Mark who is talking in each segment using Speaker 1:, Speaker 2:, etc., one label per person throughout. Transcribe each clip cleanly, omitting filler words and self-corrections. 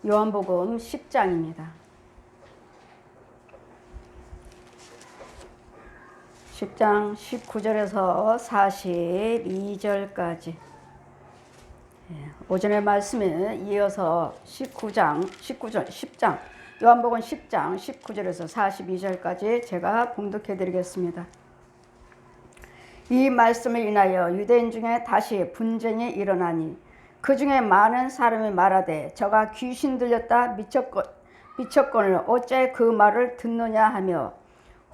Speaker 1: 요한복음 10장입니다. 10장 19절에서 42절까지 오전의 말씀에 이어서 10장 요한복음 10장 19절에서 42절까지 제가 봉독해 드리겠습니다. 이 말씀을 인하여 유대인 중에 다시 분쟁이 일어나니 그 중에 많은 사람이 말하되 저가 귀신 들렸다 미쳤거늘 어째 그 말을 듣느냐 하며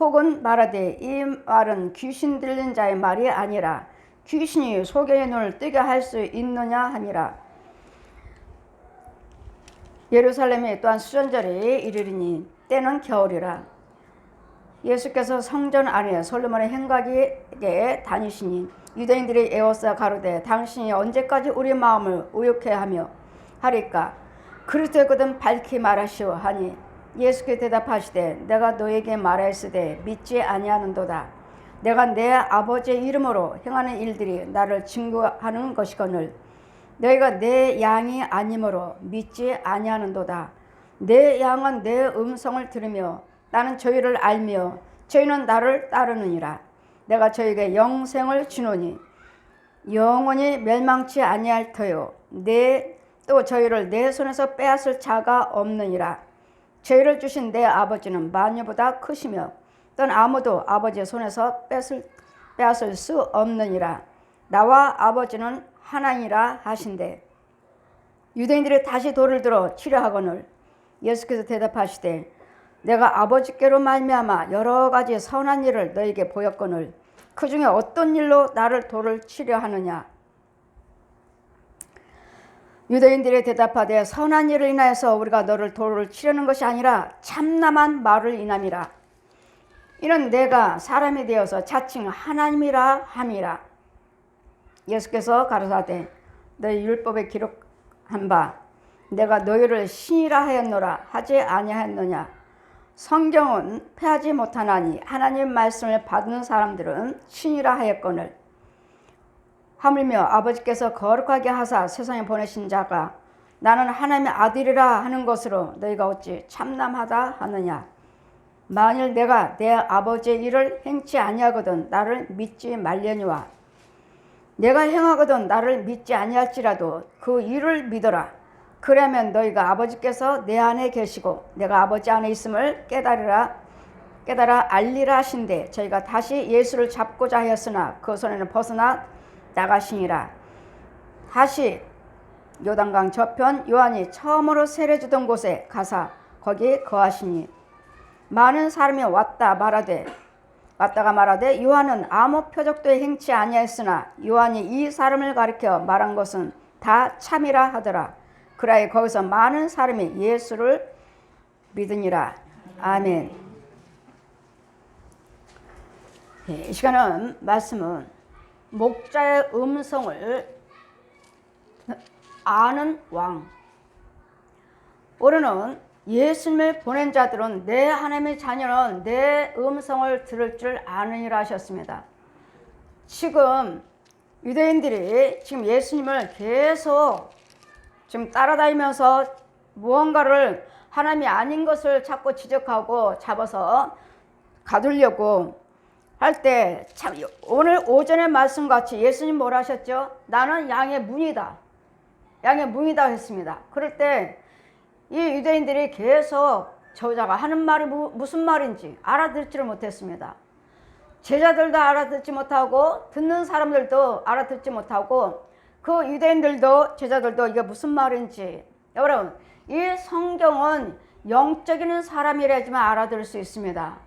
Speaker 1: 혹은 말하되 이 말은 귀신 들린 자의 말이 아니라 귀신이 속의 눈을 뜨게 할 수 있느냐 하니라. 예루살렘에 또한 수전절에 이르리니 때는 겨울이라. 예수께서 성전 안에 솔로몬의 행각에 다니시니 유대인들이 에워싸 가로되 당신이 언제까지 우리 마음을 의욕해 하며 하리까 그리스도의 것은 밝히 말하시오 하니 예수께 대답하시되 내가 너에게 말하였으되 믿지 아니하는도다. 내가 내 아버지의 이름으로 행하는 일들이 나를 증거하는 것이거늘 너희가 내 양이 아니므로 믿지 아니하는도다. 내 양은 내 음성을 들으며 나는 저희를 알며 저희는 나를 따르느니라. 내가 저희에게 영생을 주노니 영원히 멸망치 아니할 터요 또 저희를 내 손에서 빼앗을 자가 없느니라. 저희를 주신 내 아버지는 만유보다 크시며 또는 아무도 아버지의 손에서 빼앗을 수 없느니라. 나와 아버지는 하나니라 하신대. 유대인들이 다시 돌을 들어 치려 하거늘 예수께서 대답하시되 내가 아버지께로 말미암아 여러 가지 선한 일을 너에게 보였거늘 그 중에 어떤 일로 나를 돌을 치려 하느냐. 유대인들이 대답하되 선한 일을 인하여서 우리가 너를 돌을 치려는 것이 아니라 참남한 말을 인함이라. 이는 내가 사람이 되어서 자칭 하나님이라 함이라. 예수께서 가로사대 너희 율법에 기록한 바 내가 너희를 신이라 하였노라 하지 아니하였느냐. 성경은 패하지 못하나니 하나님 말씀을 받는 사람들은 신이라 하였거늘 하물며 아버지께서 거룩하게 하사 세상에 보내신 자가 나는 하나님의 아들이라 하는 것으로 너희가 어찌 참남하다 하느냐. 만일 내가 내 아버지의 일을 행치 아니하거든 나를 믿지 말려니와 내가 행하거든 나를 믿지 아니할지라도 그 일을 믿어라. 그러면 너희가 아버지께서 내 안에 계시고 내가 아버지 안에 있음을 깨달아 알리라 하신대. 저희가 다시 예수를 잡고자 하였으나 그 손에는 벗어나 나가시니라. 다시 요단강 저편 요한이 처음으로 세례 주던 곳에 가사 거기 거하시니 많은 사람이 왔다가 말하되 요한은 아무 표적도 행치 아니하였으나 요한이 이 사람을 가리켜 말한 것은 다 참이라 하더라. 그러하여 거기서 많은 사람이 예수를 믿으니라. 아멘. 이 시간은 말씀은 목자의 음성을 아는 왕. 오늘은 예수님을 보낸 자들은 내 하나님의 자녀는 내 음성을 들을 줄 아느니라 하셨습니다. 지금 유대인들이 지금 예수님을 계속 지금 따라다니면서 무언가를 하나님이 아닌 것을 자꾸 지적하고 잡아서 가두려고 할 때 참 오늘 오전의 말씀같이 예수님 뭐라 하셨죠? 나는 양의 문이다. 양의 문이다 했습니다. 그럴 때 이 유대인들이 계속 저자가 하는 말이 무슨 말인지 알아듣지를 못했습니다. 제자들도 알아듣지 못하고 듣는 사람들도 알아듣지 못하고 그 유대인들도 제자들도 이게 무슨 말인지. 여러분 이 성경은 영적인 사람이라지만 알아들을 수 있습니다.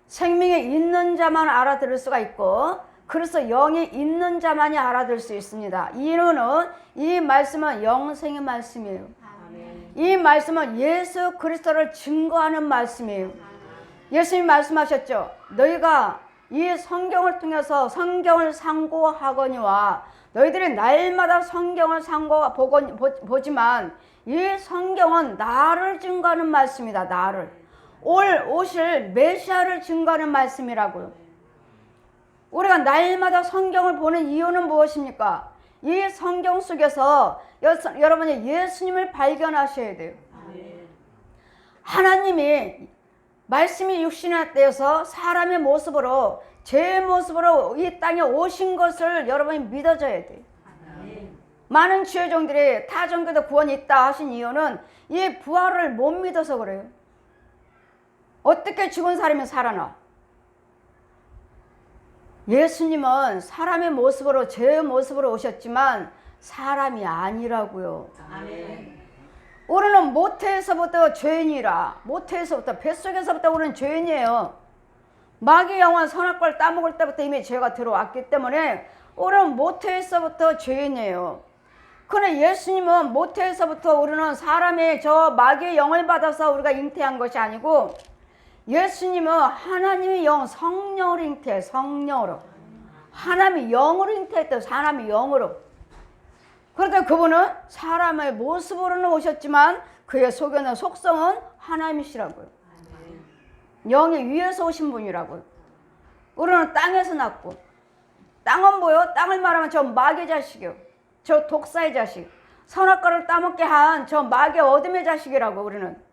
Speaker 1: 생명에 있는 자만 알아들을 수가 있고 그래서 영이 있는 자만이 알아들을 수 있습니다. 이유는 이 말씀은 영생의 말씀이에요. 이 말씀은 예수 그리스도를 증거하는 말씀이에요. 예수님 말씀하셨죠. 너희가 이 성경을 통해서 성경을 상고하거니와 너희들이 날마다 성경을 보지만 이 성경은 나를 증거하는 말씀이다. 나를 오실 메시아를 증거하는 말씀이라고요. 우리가 날마다 성경을 보는 이유는 무엇입니까? 이 성경 속에서 여러분이 예수님을 발견하셔야 돼요. 하나님이 말씀이 육신화 되어서 사람의 모습으로 제 모습으로 이 땅에 오신 것을 여러분이 믿어줘야 돼요. 많은 주의 종들이 타 종교도 구원이 있다 하신 이유는 이 부활을 못 믿어서 그래요. 어떻게 죽은 사람이 살아나? 예수님은 사람의 모습으로 제 모습으로 오셨지만 사람이 아니라고요. 아멘. 우리는 모태에서부터 죄인이라. 모태에서부터 뱃속에서부터 우리는 죄인이에요. 마귀의 영혼 선악과를 따먹을 때부터 이미 죄가 들어왔기 때문에 우리는 모태에서부터 죄인이에요. 그런데 예수님은 모태에서부터 우리는 사람의 저 마귀의 영을 받아서 우리가 잉태한 것이 아니고 예수님은 하나님의 영, 성령으로 잉태해. 성령으로. 하나님의 영으로 잉태했대요. 사람의 영으로. 그런데 그분은 사람의 모습으로는 오셨지만 그의 속에는 속성은 하나님이시라고요. 영이 위에서 오신 분이라고요. 우리는 땅에서 났고, 땅은 뭐요? 땅을 말하면 저 마귀의 자식이요. 저 독사의 자식, 선악과를 따먹게 한 저 마귀의 어둠의 자식이라고 우리는.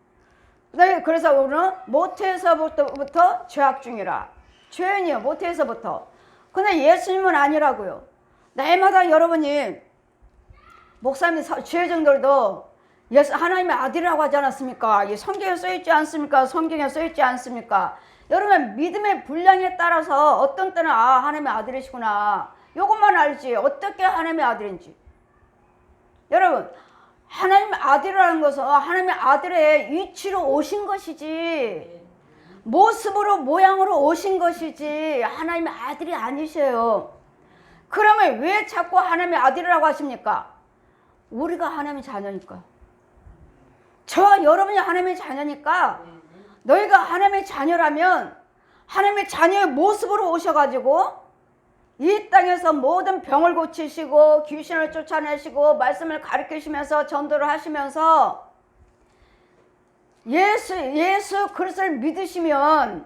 Speaker 1: 그래서 우리는 모태에서부터 죄악 중이라. 죄인이요, 모태에서부터. 근데 예수님은 아니라고요. 날마다 여러분이 목사님, 주의종들도 하나님의 아들이라고 하지 않았습니까? 이 성경에 써있지 않습니까? 성경에 써있지 않습니까? 여러분 믿음의 분량에 따라서 어떤 때는 하나님의 아들이시구나. 이것만 알지 어떻게 하나님의 아들인지. 여러분 하나님의 아들이라는 것은 하나님의 아들의 위치로 오신 것이지 모습으로 모양으로 오신 것이지 하나님의 아들이 아니셔요. 그러면 왜 자꾸 하나님의 아들이라고 하십니까? 우리가 하나님의 자녀니까. 저와 여러분이 하나님의 자녀니까 너희가 하나님의 자녀라면 하나님의 자녀의 모습으로 오셔가지고 이 땅에서 모든 병을 고치시고 귀신을 쫓아내시고 말씀을 가르치시면서 전도를 하시면서 예수 그리스도를 믿으시면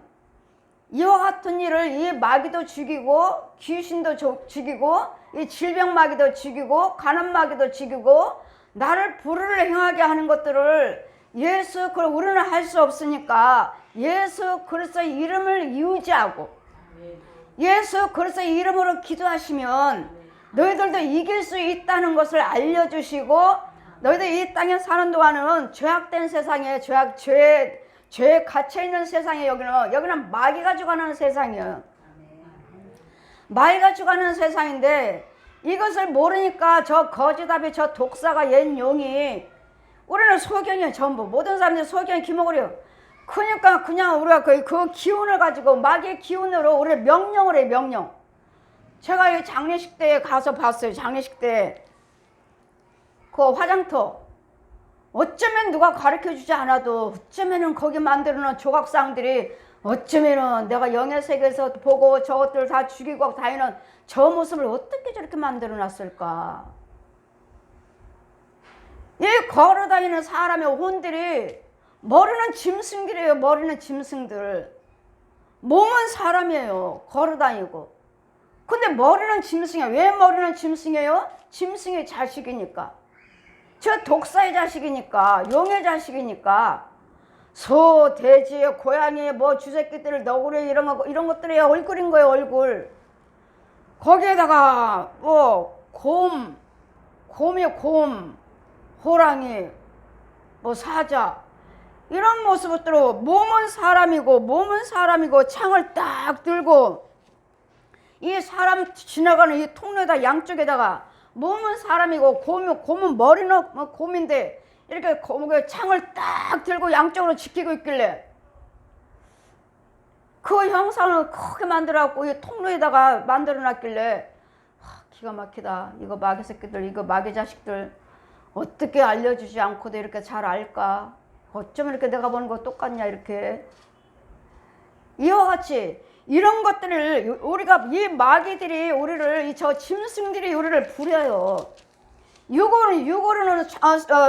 Speaker 1: 이와 같은 일을 이 마귀도 죽이고 귀신도 죽이고 이 질병 마귀도 죽이고 가난 마귀도 죽이고 나를 불의를 행하게 하는 것들을 우리는 할 수 없으니까 예수 그리스도의 이름을 이유지하고 예수 그리스도의 이름으로 기도하시면 너희들도 이길 수 있다는 것을 알려주시고 너희들 이 땅에 사는 동안은 죄악된 세상에 죄에 갇혀있는 세상에 여기는 마귀가 죽어가는 세상이에요. 마귀가 죽어가는 세상인데 이것을 모르니까 저 거지답이 저 독사가 옛 용이 우리는 소경이에요. 전부 모든 사람들이 소경이 기목을해요. 그러니까 그냥 우리가 그 기운을 가지고 마귀의 기운으로 우리를 명령을 해요. 명령. 제가 이 장례식 때 가서 봤어요. 장례식 때 그 화장터 어쩌면 누가 가르쳐주지 않아도 어쩌면은 거기 만들어놓은 조각상들이 어쩌면은 내가 영의 세계에서 보고 저것들 다 죽이고 다니는 저 모습을 어떻게 저렇게 만들어놨을까. 이 걸어다니는 사람의 혼들이 머리는 짐승들이에요. 머리는 짐승들. 몸은 사람이에요. 걸어다니고. 근데 머리는 짐승이에요. 왜 머리는 짐승이에요? 짐승의 자식이니까. 저 독사의 자식이니까. 용의 자식이니까. 소, 돼지, 고양이, 주새끼들, 너구리 이런 것들이 얼굴인 거예요. 얼굴. 거기에다가 곰, 호랑이, 사자 이런 모습으로 몸은 사람이고 창을 딱 들고 이 사람 지나가는 이 통로에다 양쪽에다가 몸은 사람이고 곰은 머리는 곰인데 이렇게 창을 딱 들고 양쪽으로 지키고 있길래 그 형상을 크게 만들어갖고 이 통로에다가 만들어놨길래 기가 막히다. 이거 마귀 새끼들, 이거 마귀 자식들 어떻게 알려주지 않고도 이렇게 잘 알까? 어쩌면 이렇게 내가 보는 거 똑같냐 이렇게. 이와 같이 이런 것들을 우리가 이 마귀들이 우리를 저 짐승들이 우리를 부려요. 육으로는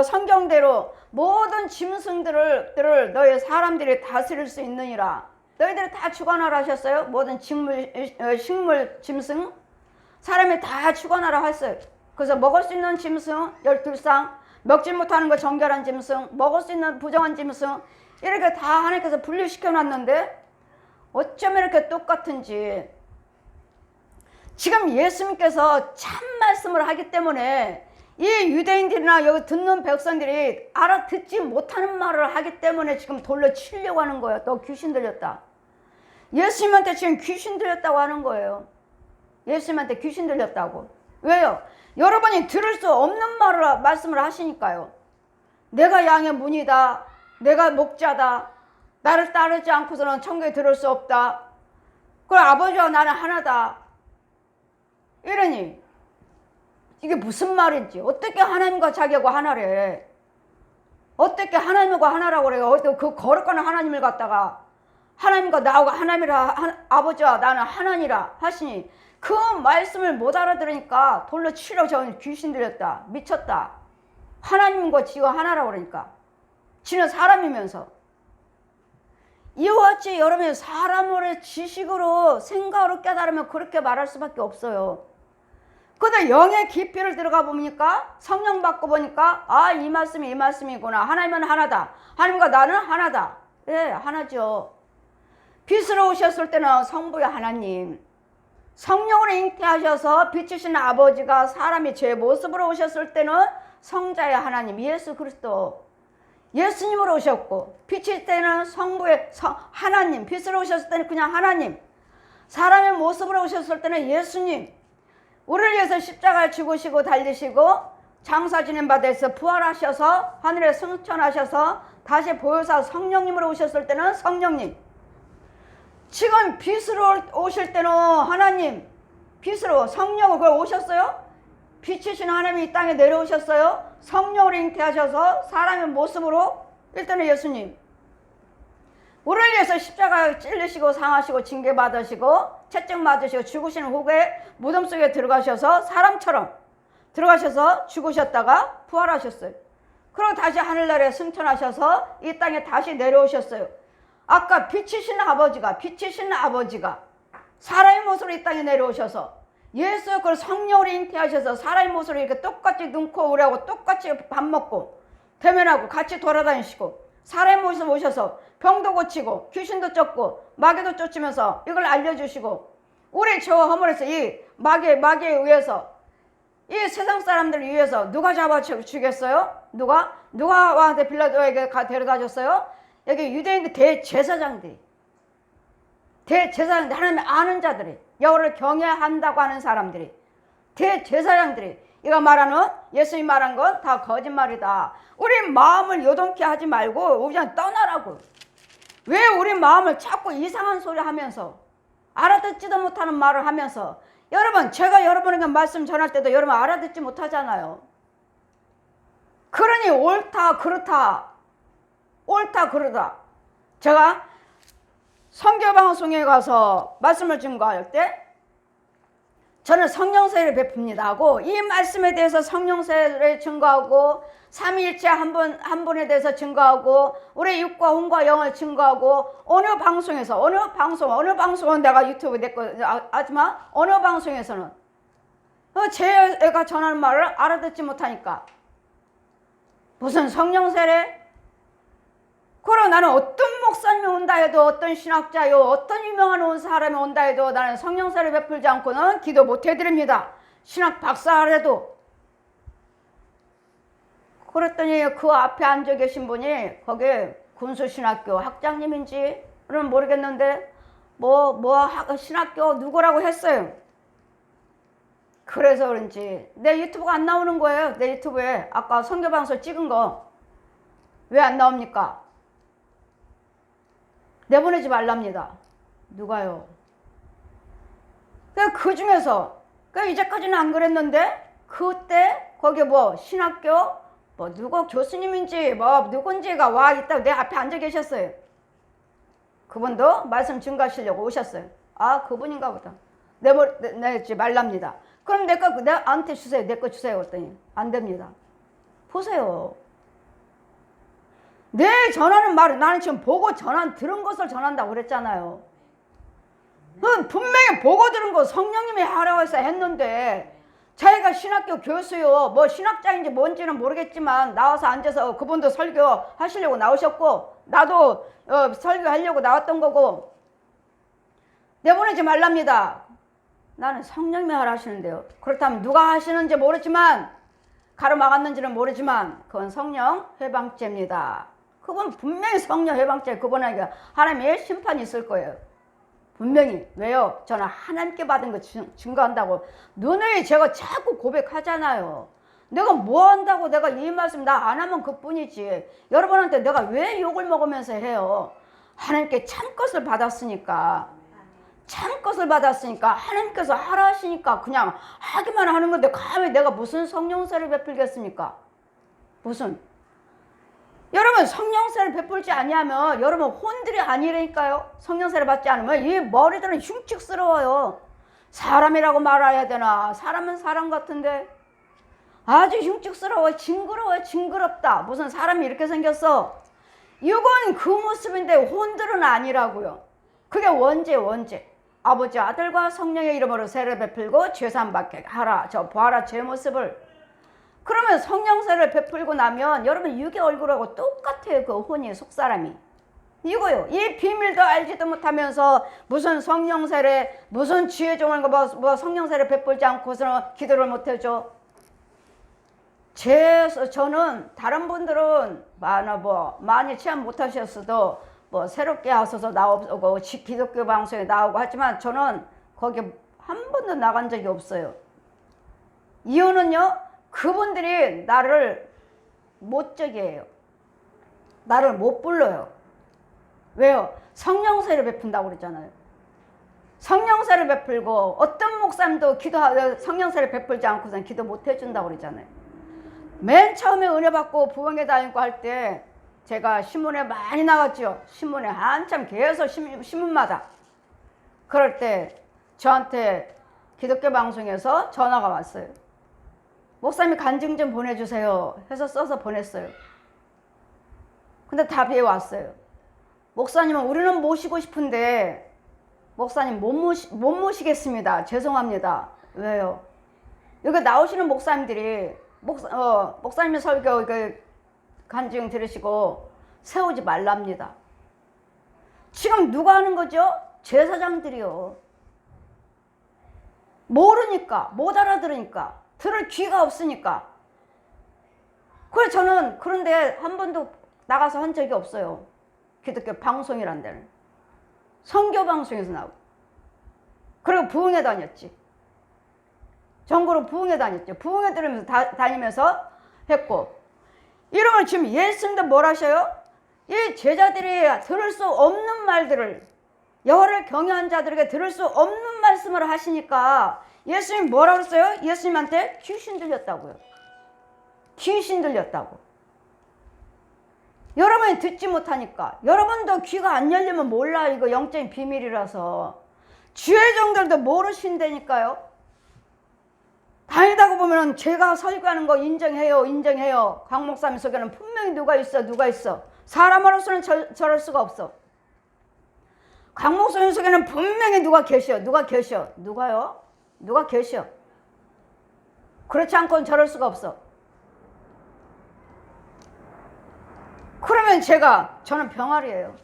Speaker 1: 성경대로 모든 짐승들을 너희 사람들이 다스릴 수 있느니라. 너희들이 다 주관하라 하셨어요. 모든 식물 짐승 사람이 다 주관하라 했어요. 그래서 먹을 수 있는 짐승 12상, 먹지 못하는 거 정결한 짐승, 먹을 수 있는 부정한 짐승, 이렇게 다 하나님께서 분류시켜 놨는데 어쩜 이렇게 똑같은지. 지금 예수님께서 참 말씀을 하기 때문에 이 유대인들이나 여기 듣는 백성들이 알아듣지 못하는 말을 하기 때문에 지금 돌려 치려고 하는 거예요. 너 귀신 들렸다. 예수님한테 지금 귀신 들렸다고 하는 거예요. 예수님한테 귀신 들렸다고. 왜요? 여러분이 들을 수 없는 말씀을 하시니까요. 내가 양의 문이다. 내가 목자다. 나를 따르지 않고서는 천국에 들을 수 없다. 그럼 아버지와 나는 하나다. 이러니 이게 무슨 말인지. 어떻게 하나님과 자기하고 하나래. 어떻게 하나님과 하나라고 그래요. 그 거룩한 하나님을 갖다가 하나님과 나하고 하나님이라, 아버지와 나는 하나니라 하시니 그 말씀을 못 알아들으니까 돌로 치려 저는 귀신 들렸다. 미쳤다. 하나님과 지가 하나라고 그러니까. 지는 사람이면서. 이와 같이 여러분이 사람의 지식으로 생각으로 깨달으면 그렇게 말할 수밖에 없어요. 근데 영의 깊이를 들어가 보니까 성령 받고 보니까 아, 이 말씀이 이 말씀이구나. 하나님은 하나다. 하나님과 나는 하나다. 예, 하나죠. 빛으로 오셨을 때는 성부의 하나님, 성령으로 잉태하셔서 빛이신 아버지가 사람이 제 모습으로 오셨을 때는 성자의 하나님 예수 그리스도, 예수님으로 오셨고, 빛일 때는 성부의 하나님, 빛으로 오셨을 때는 그냥 하나님, 사람의 모습으로 오셨을 때는 예수님, 우리를 위해서 십자가에 죽으시고 달리시고 장사 지낸 바 돼서 부활하셔서 하늘에 승천하셔서 다시 보혜사 성령님으로 오셨을 때는 성령님, 지금 빛으로 오실 때는 하나님, 빛으로 성령으로 그걸 오셨어요? 빛이신 하나님이 이 땅에 내려오셨어요. 성령으로 잉태하셔서 사람의 모습으로 일단은 예수님, 우리를 위해서 십자가에 찔리시고 상하시고 징계받으시고 채찍 맞으시고 죽으시는 후에 무덤 속에 들어가셔서 사람처럼 들어가셔서 죽으셨다가 부활하셨어요. 그리고 다시 하늘나라에 승천하셔서 이 땅에 다시 내려오셨어요. 아까 빛이신 아버지가 사람의 모습으로 이 땅에 내려오셔서 예수 그 성령으로 잉태하셔서 사람의 모습으로 이렇게 똑같이 눈, 코, 우리하고 똑같이 밥 먹고 대면하고 같이 돌아다니시고 사람의 모습으로 오셔서 병도 고치고 귀신도 쫓고 마귀도 쫓으면서 이걸 알려주시고 우리 저 허물에서 이 마귀에 의해서 이 세상 사람들을 위해서 누가 잡아 죽였어요? 누가 왕한테 빌라도에게 데려다 줬어요? 여기 유대인들 대제사장들이 하나님 아는 자들이 여호와를 경외한다고 하는 사람들이 대제사장들이 이거 말하는 예수님 말한 건 다 거짓말이다. 우리 마음을 요동케 하지 말고 그냥 떠나라고. 왜 우리 마음을 자꾸 이상한 소리 하면서 알아듣지도 못하는 말을 하면서 여러분 제가 여러분에게 말씀 전할 때도 여러분 알아듣지 못하잖아요. 그러니 옳다 그렇다 제가 선교방송에 가서 말씀을 증거할 때 저는 성령세례를 베풉니다 하고 이 말씀에 대해서 성령세례를 증거하고 삼위일체 한 분에 대해서 증거하고 우리 육과 혼과 영을 증거하고 어느 방송은 내가 유튜브에 냈거 하지만 어느 방송에서는 제가 전하는 말을 알아듣지 못하니까 무슨 성령세례? 그럼 나는 어떤 목사님이 온다 해도 어떤 신학자요 어떤 유명한 사람이 온다 해도 나는 성령세례 베풀지 않고는 기도 못 해드립니다. 신학 박사라도. 그랬더니 그 앞에 앉아 계신 분이 거기 군수신학교 학장님인지는 모르겠는데 신학교 누구라고 했어요. 그래서 그런지 내 유튜브가 안 나오는 거예요. 내 유튜브에 아까 선교방송 찍은 거 왜 안 나옵니까? 내보내지 말랍니다. 누가요? 그 중에서 이제까지는 안 그랬는데 그때 거기 신학교 누구 교수님인지 누군지가 와 있다고 내 앞에 앉아 계셨어요. 그분도 말씀 증거하시려고 오셨어요. 아 그분인가 보다. 내지 말랍니다. 그럼 나한테 주세요. 내 거 주세요. 그랬더니 안 됩니다. 보세요. 내 전하는 말을 나는 지금 보고 들은 것을 전한다고 그랬잖아요. 분명히 보고 들은 거 성령님이 하라고 해서 했는데 자기가 신학교 교수요. 뭐 신학자인지 뭔지는 모르겠지만 나와서 앉아서 그분도 설교하시려고 나오셨고 나도 설교하려고 나왔던 거고 내보내지 말랍니다. 나는 성령님이 하라 하시는데요. 그렇다면 누가 하시는지 모르지만 가로막았는지는 모르지만 그건 성령 해방죄입니다. 그건 분명히 성령 해방죄. 그분에게 하나님의 심판이 있을 거예요. 분명히. 왜요? 저는 하나님께 받은 거 증거한다고 누누이 제가 자꾸 고백하잖아요. 내가 뭐 한다고 내가 이 말씀 나 안 하면 그뿐이지. 여러분한테 내가 왜 욕을 먹으면서 해요? 하나님께 참것을 받았으니까. 참것을 받았으니까 하나님께서 하라 하시니까 그냥 하기만 하는 건데 감히 내가 무슨 성령세를 베풀겠습니까? 무슨? 여러분 성령세를 베풀지 아니하면 여러분 혼들이 아니라니까요. 성령세를 받지 않으면 이 머리들은 흉측스러워요. 사람이라고 말해야 되나? 사람은 사람 같은데 아주 흉측스러워. 징그러워. 징그럽다. 무슨 사람이 이렇게 생겼어? 이건 그 모습인데 혼들은 아니라고요. 그게 원죄. 아버지 아들과 성령의 이름으로 세를 베풀고 죄사함 받게 하라. 저 보아라 제 모습을. 그러면 성령세를 베풀고 나면 여러분 육의 얼굴하고 똑같아요. 그 혼이 속사람이. 이거요. 이 비밀도 알지도 못하면서 무슨 성령세를 무슨 지혜 종을 뭐 성령세를 베풀지 않고서는 기도를 못해줘. 저는 다른 분들은 많이 체험 못하셨어도 뭐 새롭게 하셔서 나오고 기독교 방송에 나오고 하지만 저는 거기 한 번도 나간 적이 없어요. 이유는요. 그분들이 나를 못 해요. 나를 못 불러요. 왜요? 성령세를 베푼다고 그랬잖아요. 성령세를 베풀고 어떤 목사님도 성령세를 베풀지 않고선 기도 못 해준다고 그랬잖아요. 맨 처음에 은혜 받고 부흥회 다니고 할 때 제가 신문에 많이 나갔죠. 신문에 한참 계속 신문마다. 그럴 때 저한테 기독교 방송에서 전화가 왔어요. 목사님 간증 좀 보내주세요 해서 써서 보냈어요. 근데 답이 왔어요. 목사님은 우리는 모시고 싶은데 목사님 못 모시겠습니다. 죄송합니다. 왜요? 여기 나오시는 목사님들이 목사님의 설교 간증 들으시고 세우지 말랍니다. 지금 누가 하는 거죠? 제사장들이요. 모르니까, 못 알아들으니까, 들을 귀가 없으니까. 그래서 저는 그런데 한 번도 나가서 한 적이 없어요. 기독교 방송이란 데는. 선교 방송에서 나오고. 그리고 부흥회 다녔지. 전국으로 부흥회 다녔죠. 부흥회 들으면서 다니면서 했고. 이러면 지금 예수님도 뭘 하셔요? 이 제자들이 들을 수 없는 말들을 여호와를 경외한 자들에게 들을 수 없는 말씀을 하시니까 예수님 뭐라고 그랬어요? 예수님한테 귀신 들렸다고요. 귀신 들렸다고. 여러분이 듣지 못하니까. 여러분도 귀가 안 열리면 몰라. 이거 영적인 비밀이라서. 주의 종들도 모르신다니까요. 다니다가 보면 제가 설교하는 거 인정해요. 강 목사님 속에는 분명히 누가 있어. 사람으로서는 저럴 수가 없어. 강 목사님 속에는 분명히 누가 계셔. 누가요? 누가 계셔. 그렇지 않고는 저럴 수가 없어. 그러면 저는 병아리예요.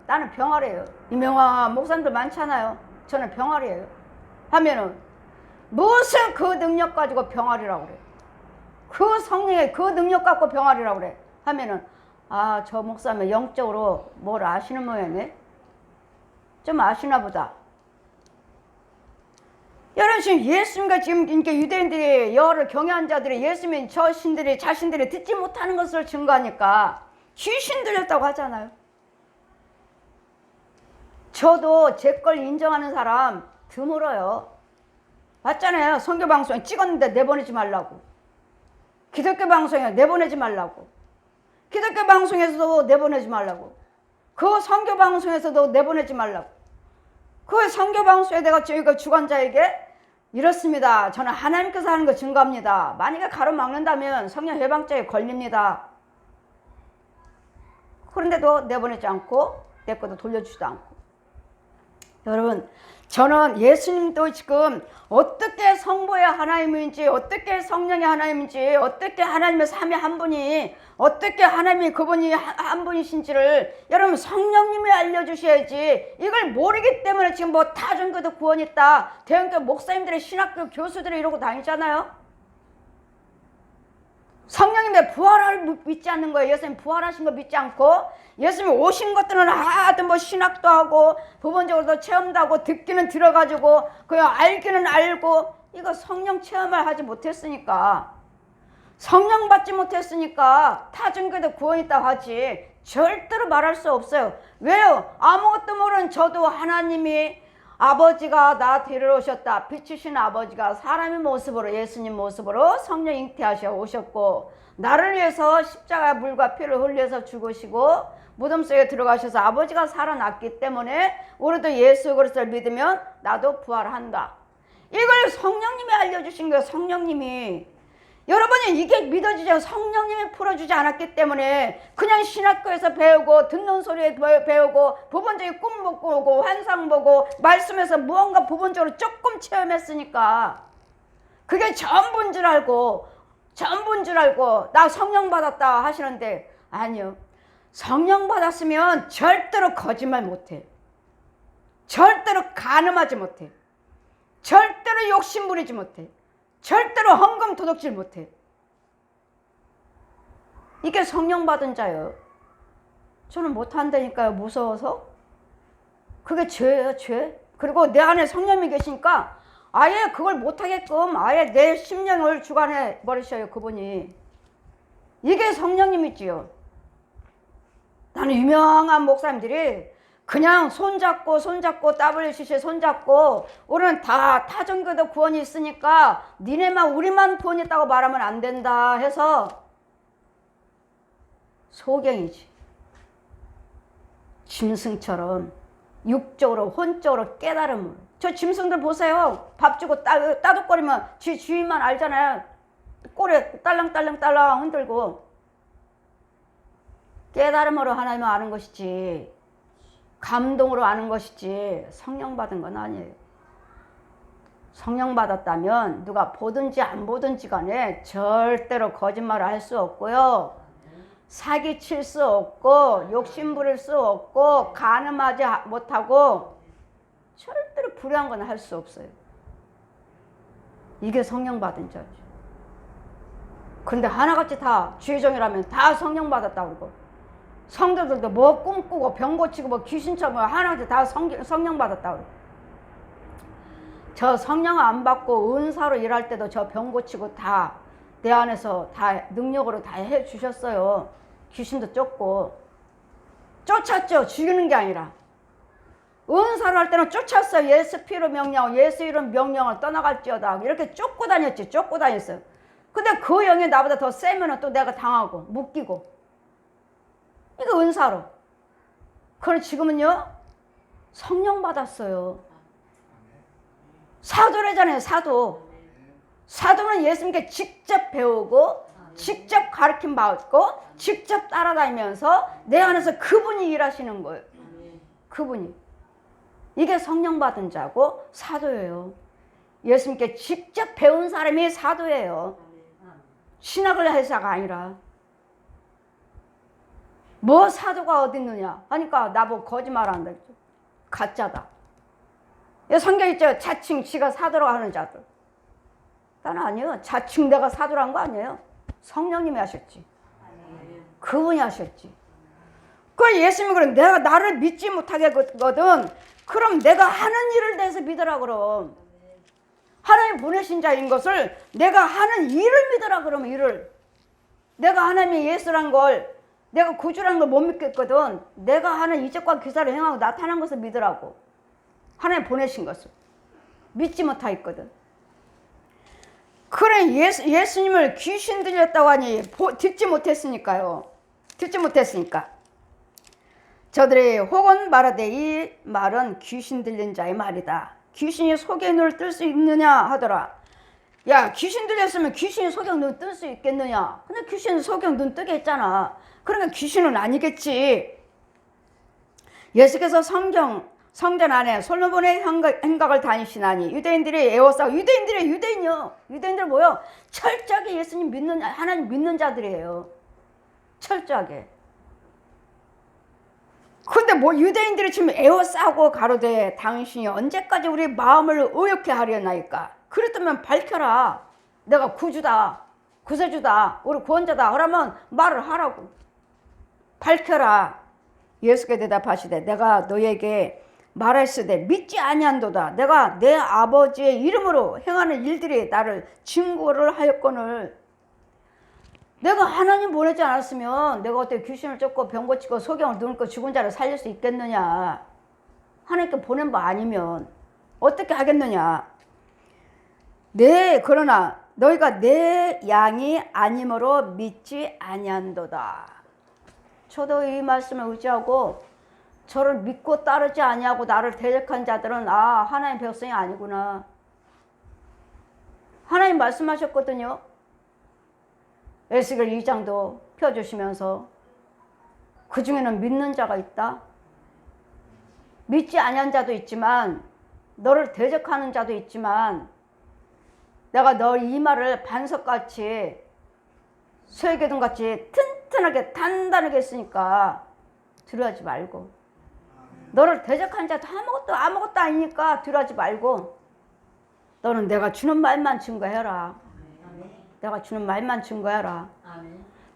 Speaker 1: 나는 병아리예요. 유명한 목사님들 많잖아요. 저는 병아리예요. 하면은 무슨 그 능력 가지고 병아리라고 그래. 그 성령의 그 능력 갖고 병아리라고 그래. 하면은 저 목사님 영적으로 뭘 아시는 모양이네. 좀 아시나 보다. 여러분 지금 예수님과 지금 이렇게 유대인들이 여호와를 경외한 자들이 예수님 자신들이 듣지 못하는 것을 증거하니까 귀신 들렸다고 하잖아요. 저도 제 걸 인정하는 사람 드물어요. 맞잖아요. 선교 방송에 찍었는데 내보내지 말라고. 기독교 방송에 내보내지 말라고. 기독교 방송에서도 내보내지 말라고. 그 선교 방송에서도 내보내지 말라고. 그 선교 방송에 내가 저희가 주관자에게 이렇습니다. 저는 하나님께서 하는 거 증거합니다. 만약에 가로막는다면 성령 해방죄에 걸립니다. 그런데도 내보내지 않고 내 것도 돌려주지도 않고. 여러분, 저는 예수님도 지금 어떻게 성부의 하나님인지, 어떻게 성령의 하나님인지, 어떻게 하나님의 삼위 한 분이, 어떻게 하나님이 그분이 한 분이신지를 여러분 성령님이 알려주셔야지. 이걸 모르기 때문에 지금 뭐 타종교도 구원 있다, 대형교 목사님들의 신학교 교수들이 이러고 다니잖아요. 성령님의 부활을 믿지 않는 거예요. 예수님 부활하신 거 믿지 않고, 예수님 오신 것들은 하여튼 뭐 신학도 하고 부분적으로도 체험도 하고 듣기는 들어가지고 그냥 알기는 알고, 이거 성령 체험을 하지 못했으니까, 성령 받지 못했으니까 타종교도 구원 있다고 하지 절대로 말할 수 없어요. 왜요? 아무것도 모르는 저도 하나님이 아버지가 나 데리러 오셨다, 빛이신 아버지가 사람의 모습으로, 예수님 모습으로 성령 잉태하셔 오셨고, 나를 위해서 십자가 물과 피를 흘려서 죽으시고 무덤 속에 들어가셔서 아버지가 살아났기 때문에 오늘도 예수 그리스도를 믿으면 나도 부활한다. 이걸 성령님이 알려주신 거예요. 성령님이. 여러분이 이게 믿어지죠. 성령님이 풀어주지 않았기 때문에 그냥 신학교에서 배우고 듣는 소리에 배우고 부분적인 꿈 보고 환상 보고 말씀에서 무언가 부분적으로 조금 체험했으니까 그게 전부인 줄 알고 나 성령 받았다 하시는데, 아니요. 성령 받았으면 절대로 거짓말 못해. 절대로 간음하지 못해. 절대로 욕심 부리지 못해. 절대로 헌금 도둑질 못해. 이게 성령 받은 자예요. 저는 못한다니까요. 무서워서. 그게 죄예요, 죄. 그리고 내 안에 성령이 계시니까 아예 그걸 못하게끔 아예 내 심령을 주관해 버리셔요, 그분이. 이게 성령님이지요. 나는 유명한 목사님들이 그냥 손잡고 WCC 손잡고 우리는 다 타종교도 구원이 있으니까 니네만 우리만 구원 있다고 말하면 안 된다 해서 소경이지. 짐승처럼 육적으로 혼적으로 깨달음을. 저 짐승들 보세요. 밥 주고 따둑거리면 지 주인만 알잖아요. 꼬리 딸랑딸랑 흔들고. 깨달음으로 하나님을 아는 것이지, 감동으로 아는 것이지 성령 받은 건 아니에요. 성령 받았다면 누가 보든지 안 보든지 간에 절대로 거짓말을 할 수 없고요, 사기칠 수 없고, 욕심 부릴 수 없고, 간음하지 못하고, 절대로 불의한 건 할 수 없어요. 이게 성령 받은 자죠. 그런데 하나같이 다 주의종이라면 다 성령 받았다고 그러고, 성도들도 뭐 꿈꾸고 병 고치고 뭐 귀신처럼 하나같이 다 성령 받았다고 그러고, 저 성령 안 받고 은사로 일할 때도 저 병 고치고 다 내 안에서 다 능력으로 다 해주셨어요. 귀신도 쫓고. 쫓았죠. 죽이는 게 아니라. 은사로 할 때는 쫓았어요. 예수 피로 명령, 예수 이름 명령을 떠나갈지어다. 이렇게 쫓고 다녔지. 쫓고 다녔어요. 근데 그 영이 나보다 더 세면은 또 내가 당하고 묶이고. 이거 은사로. 그럼 지금은요, 성령 받았어요. 사도래잖아요. 사도는 예수님께 직접 배우고 직접 가르침 받고 직접 따라다니면서 내 안에서 그분이 일하시는 거예요. 그분이. 이게 성령 받은 자고 사도예요. 예수님께 직접 배운 사람이 사도예요. 신학을 해서가 아니라. 뭐 사도가 어디 있느냐 하니까 나보고 거짓말한다. 가짜다. 성경에 있죠. 자칭 지가 사도라고 하는 자들. 나는 아니에요. 자칭 내가 사도란 거 아니에요. 성령님이 하셨지. 그분이 하셨지. 그 예수님이 그래, 내가 나를 믿지 못하겠거든. 그럼 내가 하는 일을 대해서 믿으라 그럼. 하나님 보내신 자인 것을 내가 하는 일을 믿으라 그러면 일을. 내가 하나님이 예수란 걸, 내가 구주라는 걸 못 믿겠거든. 내가 하는 이적과 기사를 행하고 나타난 것을 믿으라고. 하나님 보내신 것을. 믿지 못하겠거든. 그래, 예수님을 귀신 들렸다고 하니 듣지 못했으니까요. 듣지 못했으니까. 저들이 혹은 말하되 이 말은 귀신 들린 자의 말이다. 귀신이 속의 눈을 뜰 수 있느냐 하더라. 야, 귀신 들렸으면 귀신이 속의 눈을 뜰 수 있겠느냐. 근데 귀신은 속의 눈 뜨게 했잖아. 그러니까 귀신은 아니겠지. 예수께서 성전 안에 솔로몬의 행각을 다니시나니 유대인들이 에워싸고 유대인이요. 유대인들 뭐요? 철저하게 예수님 믿는 하나님 믿는 자들이에요. 철저하게. 근데 뭐 유대인들이 지금 에워싸고 가로되 당신이 언제까지 우리 마음을 의욕해 하려나이까? 그랬다면 밝혀라. 내가 구주다, 구세주다, 우리 구원자다 그러면 말을 하라고. 밝혀라. 예수께 대답하시되 내가 너에게 말했으되 믿지 아니한도다. 내가 내 아버지의 이름으로 행하는 일들이 나를 증거를 하였거늘. 내가 하나님 보내지 않았으면 내가 어떻게 귀신을 쫓고 병 고치고 소경을 누르고 죽은 자를 살릴 수 있겠느냐. 하나님께 보낸 바 아니면 어떻게 하겠느냐. 그러나 너희가 내 양이 아니므로 믿지 아니한도다. 저도 이 말씀을 의지하고 저를 믿고 따르지 아니하고 나를 대적한 자들은 하나님 백성이 아니구나. 하나님 말씀하셨거든요. 에스겔 2장도 펴주시면서 그 중에는 믿는 자가 있다. 믿지 아니한 자도 있지만 너를 대적하는 자도 있지만 내가 너 이마를 반석같이 소외기둥같이 튼튼하게 단단하게 했으니까 두려워하지 말고, 너를 대적한 자도 아무것도 아니니까 두려워하지 말고 너는 내가 주는 말만 증거해라. 내가 주는 말만 증거해라.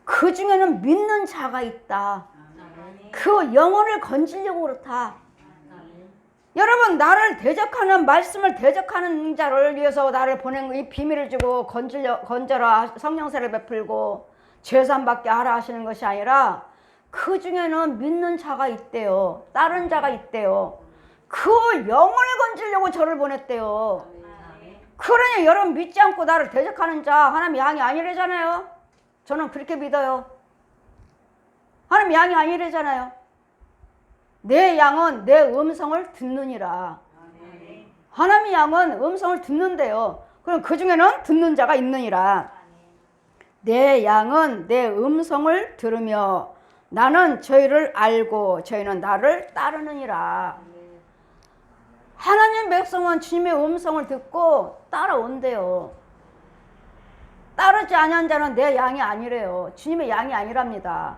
Speaker 1: 그 중에는 믿는 자가 있다. 그 영혼을 건지려고 그렇다. 여러분, 나를 대적하는 말씀을 대적하는 자를 위해서 나를 보낸 이 비밀을 주고 건져라 성령세를 베풀고 죄산 받게 하라 하시는 것이 아니라 그 중에는 믿는 자가 있대요. 다른 자가 있대요. 그 영혼을 건지려고 저를 보냈대요. 그러니 여러분, 믿지 않고 나를 대적하는 자 하나님 양이 아니래잖아요. 저는 그렇게 믿어요. 하나님 양이 아니래잖아요. 내 양은 내 음성을 듣느니라. 하나님의 양은 음성을 듣는데요. 그럼 그 중에는 듣는 자가 있느니라. 내 양은 내 음성을 들으며 나는 저희를 알고 저희는 나를 따르느니라. 하나님 백성은 주님의 음성을 듣고 따라온대요. 따르지 아니한 자는 내 양이 아니래요. 주님의 양이 아니랍니다.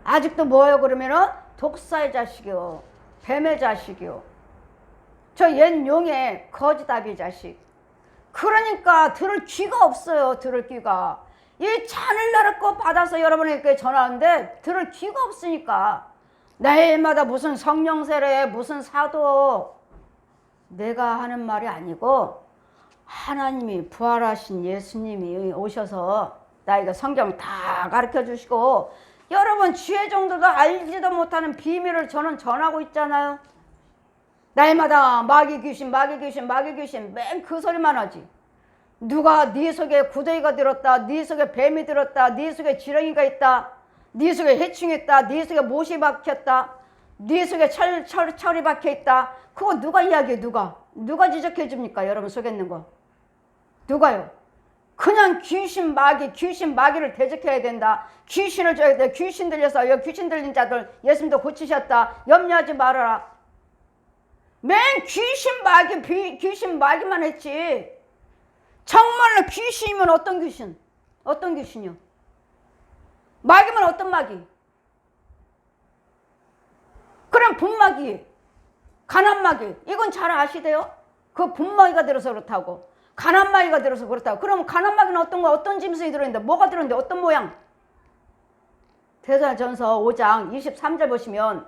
Speaker 1: 아직도 뭐예요? 그러면은 독사의 자식이요, 뱀의 자식이요, 저 옛 용의 거지다비 자식. 그러니까 들을 귀가 없어요. 들을 귀가. 이 잔을 나르고 받아서 여러분에게 전하는데 들을 귀가 없으니까 날마다 무슨 성령 세례, 무슨 사도, 내가 하는 말이 아니고 하나님이 부활하신 예수님이 오셔서 나에게 성경 다 가르쳐 주시고 여러분 주의 정도도 알지도 못하는 비밀을 저는 전하고 있잖아요. 날마다 마귀 귀신 맨 그 소리만 하지. 누가 네 속에 구더기가 들었다, 네 속에 뱀이 들었다, 네 속에 지렁이가 있다, 네 속에 해충이 있다, 네 속에 못이 박혔다, 네 속에 철이 박혀있다. 그거 누가 이야기해? 누가 지적해 줍니까? 여러분 속에 있는 거 누가요? 그냥 귀신 마귀를 대적해야 된다. 귀신을 줘야 돼. 귀신 들려서 귀신 들린 자들 예수님도 고치셨다. 염려하지 말아라. 맨 귀신 마귀만 했지. 정말로 귀신이면 어떤 귀신? 어떤 귀신이요? 마귀면 어떤 마귀? 그럼 분마귀, 가난마귀, 이건 잘 아시대요? 그 분마귀가 들어서 그렇다고, 가난마귀가 들어서 그렇다고. 그럼 가난마귀는 어떤 거, 어떤 짐승이 들어있는데, 뭐가 들어있는데, 어떤 모양? 대사전서 5장 23절 보시면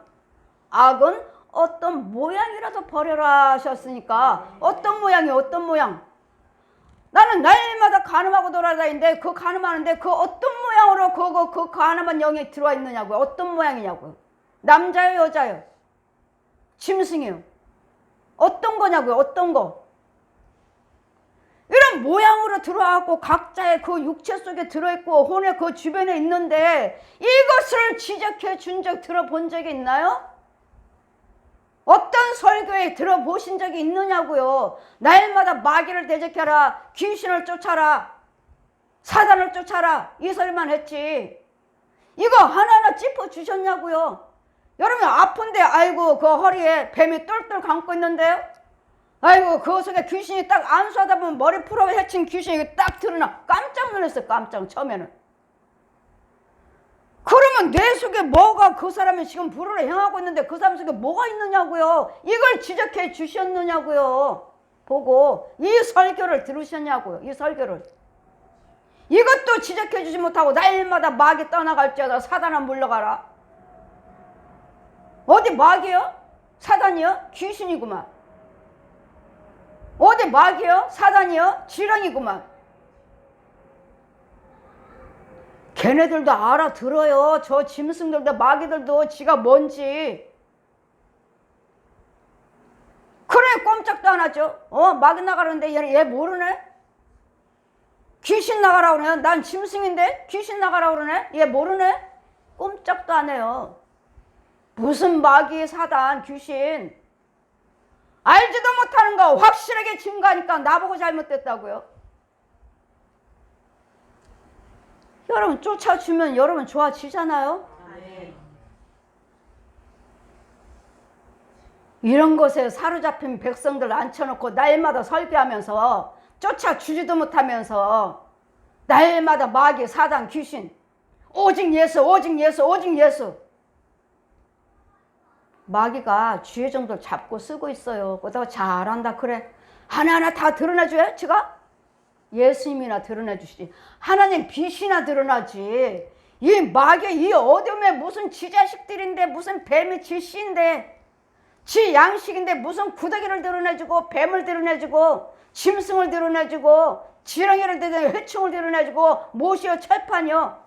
Speaker 1: 악은 어떤 모양이라도 버려라 하셨으니까 어떤 모양이요? 어떤 모양? 나는 날마다 간음하고 돌아다니는데 그 간음하는데 그 어떤 모양으로 그 간음한 영이 들어와 있느냐고요. 어떤 모양이냐고요. 남자요, 여자요? 짐승이요? 어떤 거냐고요. 어떤 거? 이런 모양으로 들어와갖고 각자의 그 육체 속에 들어있고 혼의 그 주변에 있는데 이것을 지적해 준 적 들어본 적이 있나요? 어떤 설교에 들어보신 적이 있느냐고요. 날마다 마귀를 대적해라, 귀신을 쫓아라, 사단을 쫓아라, 이 소리만 했지. 이거 하나하나 짚어주셨냐고요. 여러분 아픈데 아이고 그 허리에 뱀이 똘똘 감고 있는데요. 아이고 그 속에 귀신이 딱 안수하다 보면 머리 풀어 헤친 귀신이 딱 드러나. 깜짝 놀랐어요. 깜짝 처음에는. 그러면 내 속에 뭐가 그 사람이 지금 불을 행하고 있는데 그 사람 속에 뭐가 있느냐고요. 이걸 지적해 주셨느냐고요. 보고 이 설교를 들으셨냐고요. 이 설교를. 이것도 지적해 주지 못하고 날마다 마귀 떠나갈지어다 사단아 물러가라. 어디 마귀요? 사단이요? 귀신이구만. 어디 마귀요? 사단이요? 지렁이구만. 걔네들도 알아들어요. 저 짐승들도 마귀들도 지가 뭔지. 그래 꼼짝도 안 하죠. 마귀 나가라는데 얘 모르네. 귀신 나가라 그러네. 난 짐승인데 귀신 나가라 그러네. 얘 모르네. 꼼짝도 안 해요. 무슨 마귀 사단 귀신. 알지도 못하는 거 확실하게 증거하니까 나보고 잘못됐다고요. 여러분 쫓아주면 여러분 좋아지잖아요. 이런 것에 사로잡힌 백성들 앉혀놓고 날마다 설교하면서 쫓아주지도 못하면서 날마다 마귀 사단 귀신 오직 예수 오직 예수 오직 예수. 마귀가 주의 정도를 잡고 쓰고 있어요. 그러다가 잘한다 그래. 하나하나 다 드러내줘요 제가? 예수님이나 드러내주시지. 하나님 빛이나 드러나지. 이 마귀 이 어둠에 무슨 지 자식들인데 무슨 뱀이 지 씨인데 지 양식인데 무슨 구더기를 드러내주고 뱀을 드러내주고 짐승을 드러내주고 지렁이를 드러내주고 회충을 드러내주고 못이요 철판이요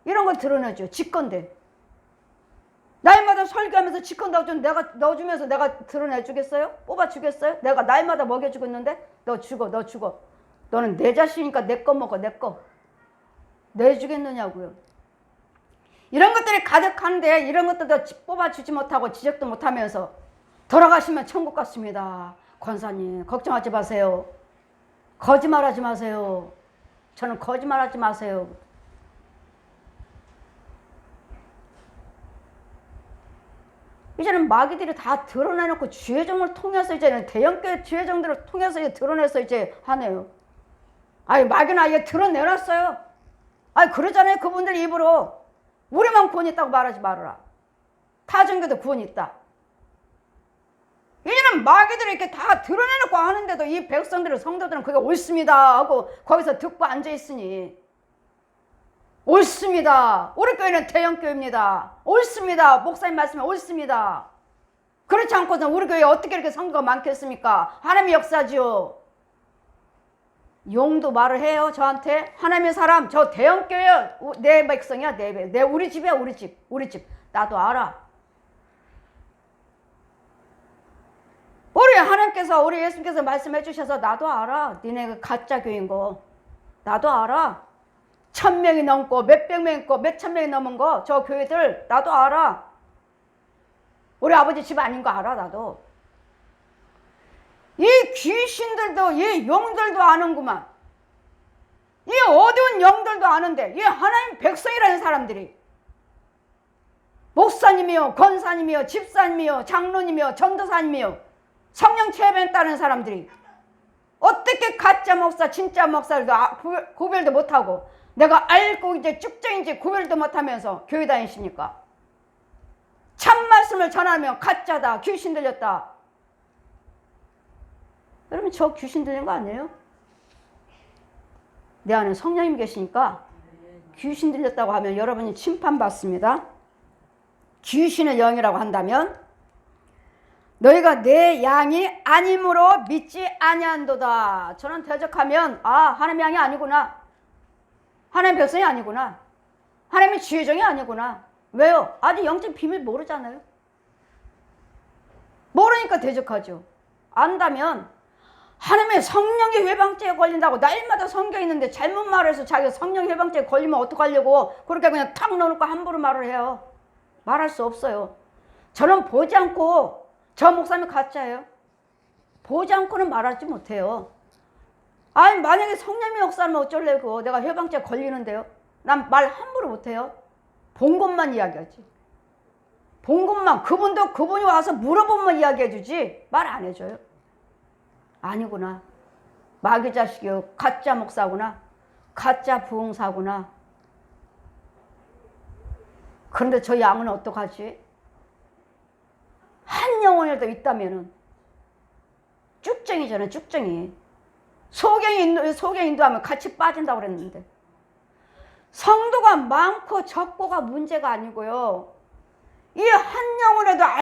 Speaker 1: 이런 걸 드러내줘. 지 건데 날마다 설교하면서 지 건 넣어주면서 내가 드러내주겠어요? 뽑아주겠어요? 내가 날마다 먹여주고 있는데 너 죽어 너 죽어. 너는 내 자식이니까 내 거 먹어 내 거. 내주겠느냐고요. 이런 것들이 가득한데 이런 것들도 뽑아주지 못하고 지적도 못하면서 돌아가시면 천국 같습니다. 권사님 걱정하지 마세요. 거짓말하지 마세요. 저는 거짓말하지 마세요. 이제는 마귀들이 다 드러내놓고 주의정을 통해서 이제는 대형교회 주의정들을 통해서 이제 드러내서 이제 하네요. 아니 마귀는 아예 드러내놨어요. 아니 그러잖아요. 그분들 입으로 우리만 구원 있다고 말하지 말아라. 타종교도 구원 있다. 이제는 마귀들이 이렇게 다 드러내놓고 하는데도 이 백성들은 성도들은 그게 옳습니다 하고 거기서 듣고 앉아있으니 옳습니다. 우리 교회는 대형교회입니다. 옳습니다. 목사님 말씀이 옳습니다. 그렇지 않고서 우리 교회에 어떻게 이렇게 성도가 많겠습니까? 하나님의 역사지요. 용도 말을 해요 저한테. 하나님의 사람 저 대형교회야. 내 백성이야 내 우리 집이야 우리 집. 나도 알아. 우리 하나님께서 우리 예수님께서 말씀해 주셔서 나도 알아. 니네 그 가짜 교회인 거 나도 알아. 1000명이 넘고 몇백 명 있고 몇천 명이 넘은 거 저 교회들 나도 알아. 우리 아버지 집 아닌 거 알아 나도. 이 귀신들도 이 용들도 아는구만. 이 어두운 영들도 아는데 이 하나님 백성이라는 사람들이 목사님이요 권사님이요 집사님이요 장로님이요 전도사님이요 성령 체험에 따른 사람들이 어떻게 가짜 목사 진짜 목사를 구별도 못하고 내가 알고 이제 쭉정인지 구별도 못하면서 교회 다니십니까? 참 말씀을 전하면 가짜다 귀신 들렸다. 여러분 저 귀신 들린 거 아니에요? 내 안에 성령님 계시니까 귀신 들렸다고 하면 여러분이 심판받습니다. 귀신의 영이라고 한다면 너희가 내 양이 아님으로 믿지 아니한도다. 저는 대적하면 하나님의 양이 아니구나. 하나님의 백성이 아니구나. 하나님의 지혜정이 아니구나. 왜요? 아직 영적 비밀 모르잖아요. 모르니까 대적하죠. 안다면 하나님의 성령의 회방죄에 걸린다고 날마다 성경에 있는데 잘못 말해서 자기가 성령 회방죄에 걸리면 어떡하려고 그렇게 그냥 탁 넣어놓고 함부로 말을 해요. 말할 수 없어요. 저는 보지 않고 저 목사님 가짜예요. 보지 않고는 말하지 못해요. 아니 만약에 성령의 역사하면 어쩌려고. 내가 회방죄 걸리는데요. 난 말 함부로 못해요. 본 것만 이야기하지. 본 것만 그분이 와서 물어보면 이야기해 주지 말 안 해줘요. 아니구나. 마귀 자식이요. 가짜 목사구나. 가짜 부흥사구나. 그런데 저 양은 어떡하지? 한 영혼이라도 있다면은 쭉정이잖아요. 쭉정이. 소경 인도하면 같이 빠진다고 그랬는데 성도가 많고 적고가 문제가 아니고요. 이 한 영혼에도